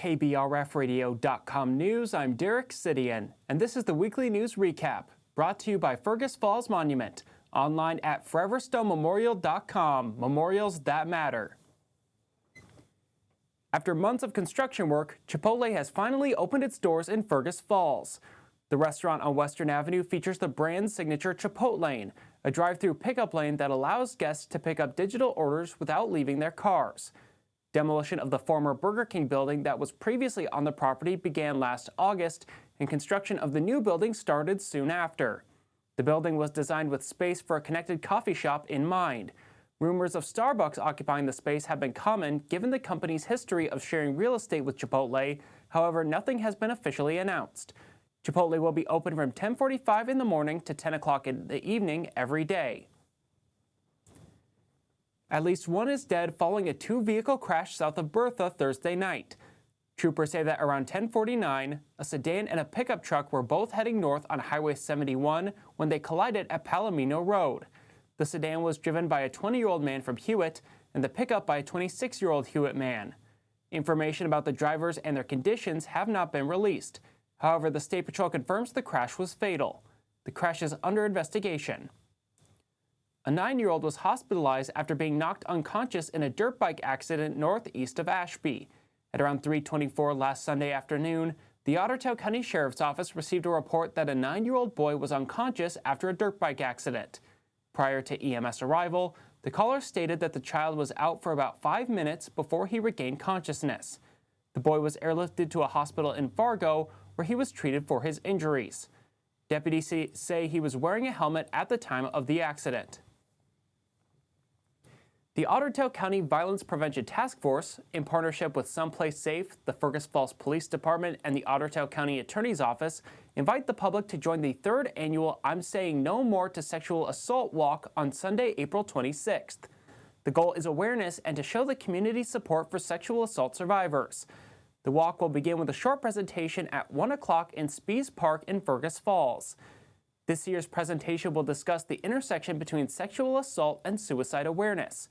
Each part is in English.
KBRFradio.com news, I'm Derek Sidian, and this is the weekly news recap, brought to you by Fergus Falls Monument, online at foreverstonememorial.com, memorials that matter. After months of construction work, Chipotle has finally opened its doors in Fergus Falls. The restaurant on Western Avenue features the brand's signature Chipotlane, a drive-through pickup lane that allows guests to pick up digital orders without leaving their cars. Demolition of the former Burger King building that was previously on the property began last August, and construction of the new building started soon after. The building was designed with space for a connected coffee shop in mind. Rumors of Starbucks occupying the space have been common given the company's history of sharing real estate with Chipotle. However, nothing has been officially announced. Chipotle will be open from 10:45 in the morning to 10 o'clock in the evening every day. At least one is dead following a two-vehicle crash south of Bertha Thursday night. Troopers say that around 10:49, a sedan and a pickup truck were both heading north on Highway 71 when they collided at Palomino Road. The sedan was driven by a 20-year-old man from Hewitt and the pickup by a 26-year-old Hewitt man. Information about the drivers and their conditions have not been released. However, the State Patrol confirms the crash was fatal. The crash is under investigation. A 9-year-old was hospitalized after being knocked unconscious in a dirt bike accident northeast of Ashby. At around 3:24 last Sunday afternoon, the Ottertail County Sheriff's Office received a report that a 9-year-old boy was unconscious after a dirt bike accident. Prior to EMS arrival, the caller stated that the child was out for about 5 minutes before he regained consciousness. The boy was airlifted to a hospital in Fargo, where he was treated for his injuries. Deputies say he was wearing a helmet at the time of the accident. The Ottertail County Violence Prevention Task Force, in partnership with Someplace Safe, the Fergus Falls Police Department, and the Ottertail County Attorney's Office, invite the public to join the third annual I'm Saying No More to Sexual Assault Walk on Sunday, April 26th. The goal is awareness and to show the community support for sexual assault survivors. The walk will begin with a short presentation at 1 o'clock in Spees Park in Fergus Falls. This year's presentation will discuss the intersection between sexual assault and suicide awareness.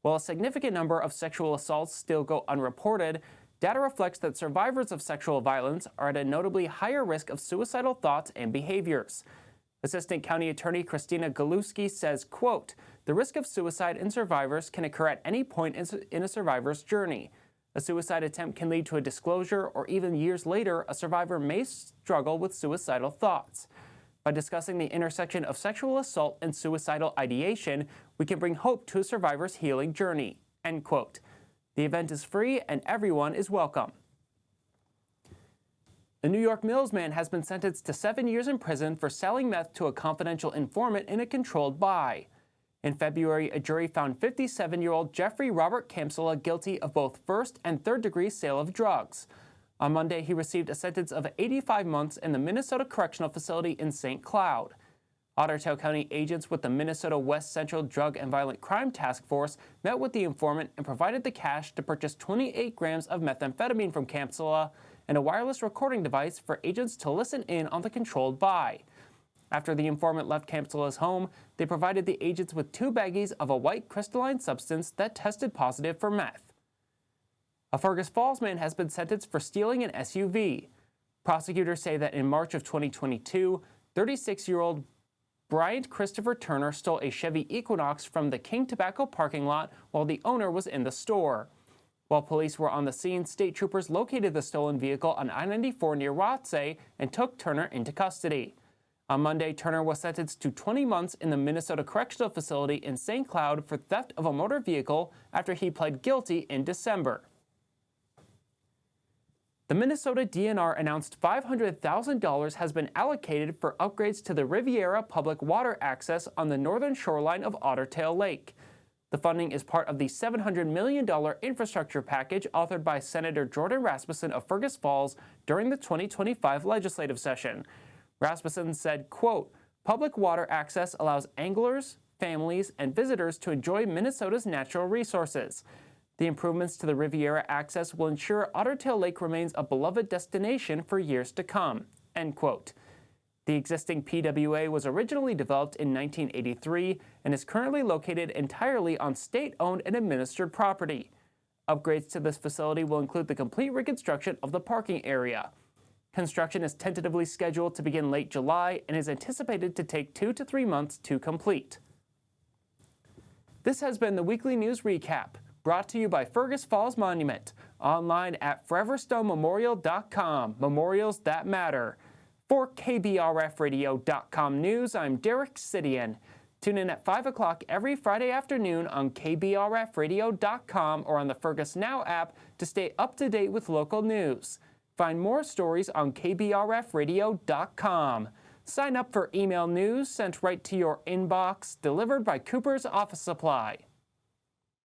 While a significant number of sexual assaults still go unreported, data reflects that survivors of sexual violence are at a notably higher risk of suicidal thoughts and behaviors. Assistant County Attorney Christina Galuski says, quote, "The risk of suicide in survivors can occur at any point in a survivor's journey. A suicide attempt can lead to a disclosure, or even years later, a survivor may struggle with suicidal thoughts. By discussing the intersection of sexual assault and suicidal ideation, we can bring hope to a survivor's healing journey." End quote. The event is free and everyone is welcome. A New York Mills man has been sentenced to 7 years in prison for selling meth to a confidential informant in a controlled buy. In February, a jury found 57-year-old Jeffrey Robert Kamsala guilty of both first and third-degree sale of drugs. On Monday, he received a sentence of 85 months in the Minnesota Correctional Facility in St. Cloud. Ottertail County agents with the Minnesota West Central Drug and Violent Crime Task Force met with the informant and provided the cash to purchase 28 grams of methamphetamine from Kamsala and a wireless recording device for agents to listen in on the controlled buy. After the informant left Kamsala's home, they provided the agents with 2 baggies of a white crystalline substance that tested positive for meth. A Fergus Falls man has been sentenced for stealing an SUV. Prosecutors say that in March of 2022, 36-year-old Bryant Christopher Turner stole a Chevy Equinox from the King Tobacco parking lot while the owner was in the store. While police were on the scene, state troopers located the stolen vehicle on I-94 near Rothsay and took Turner into custody. On Monday, Turner was sentenced to 20 months in the Minnesota Correctional Facility in St. Cloud for theft of a motor vehicle after he pled guilty in December. The Minnesota DNR announced $500,000 has been allocated for upgrades to the Riviera public water access on the northern shoreline of Ottertail Lake. The funding is part of the $700 million infrastructure package authored by Senator Jordan Rasmussen of Fergus Falls during the 2025 legislative session. Rasmussen said, quote, "Public water access allows anglers, families, and visitors to enjoy Minnesota's natural resources. The improvements to the Riviera access will ensure Ottertail Lake remains a beloved destination for years to come." End quote. The existing PWA was originally developed in 1983 and is currently located entirely on state-owned and administered property. Upgrades to this facility will include the complete reconstruction of the parking area. Construction is tentatively scheduled to begin late July and is anticipated to take 2 to 3 months to complete. This has been the Weekly News Recap, brought to you by Fergus Falls Monument, online at foreverstonmemorial.com, memorials that matter. For KBRFradio.com News, I'm Derek Sidian. Tune in at 5 o'clock every Friday afternoon on KBRFradio.com or on the Fergus Now app to stay up to date with local news. Find more stories on KBRFradio.com. Sign up for email news sent right to your inbox, delivered by Cooper's Office Supply.